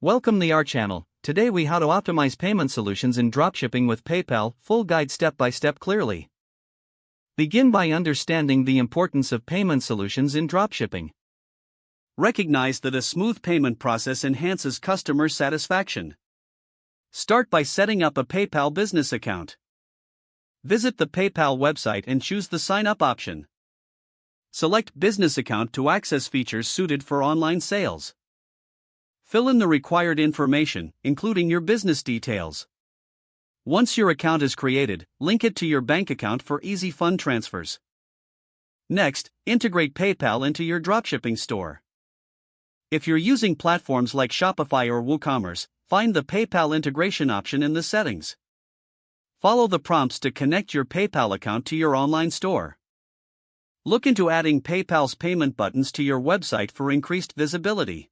Welcome to our channel. Today we how to optimize payment solutions in dropshipping with PayPal, full guide step by step clearly. Begin by understanding the importance of payment solutions in dropshipping. Recognize that a smooth payment process enhances customer satisfaction. Start by setting up a PayPal business account. Visit the PayPal website and choose the sign up option. Select business account to access features suited for online sales. Fill in the required information, including your business details. Once your account is created, link it to your bank account for easy fund transfers. Next, integrate PayPal into your dropshipping store. If you're using platforms like Shopify or WooCommerce, find the PayPal integration option in the settings. Follow the prompts to connect your PayPal account to your online store. Look into adding PayPal's payment buttons to your website for increased visibility.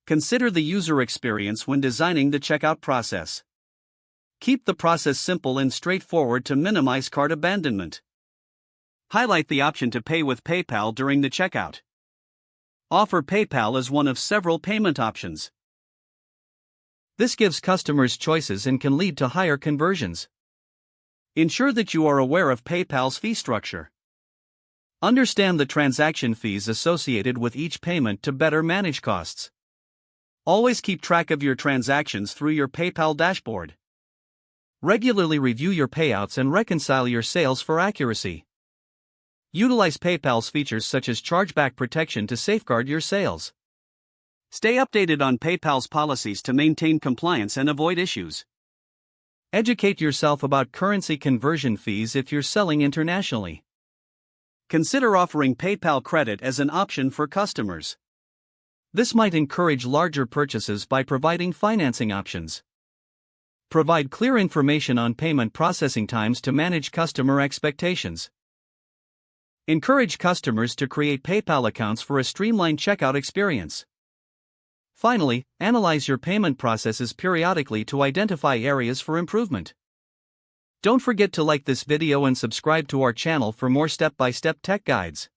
Consider the user experience when designing the checkout process. Keep the process simple and straightforward to minimize cart abandonment. Highlight the option to pay with PayPal during the checkout. Offer PayPal as one of several payment options. This gives customers choices and can lead to higher conversions. Ensure that you are aware of PayPal's fee structure. Understand the transaction fees associated with each payment to better manage costs. Always keep track of your transactions through your PayPal dashboard. Regularly review your payouts and reconcile your sales for accuracy. Utilize PayPal's features such as chargeback protection to safeguard your sales. Stay updated on PayPal's policies to maintain compliance and avoid issues. Educate yourself about currency conversion fees if you're selling internationally. Consider offering PayPal credit as an option for customers. This might encourage larger purchases by providing financing options. Provide clear information on payment processing times to manage customer expectations. Encourage customers to create PayPal accounts for a streamlined checkout experience. Finally, analyze your payment processes periodically to identify areas for improvement. Don't forget to like this video and subscribe to our channel for more step-by-step tech guides.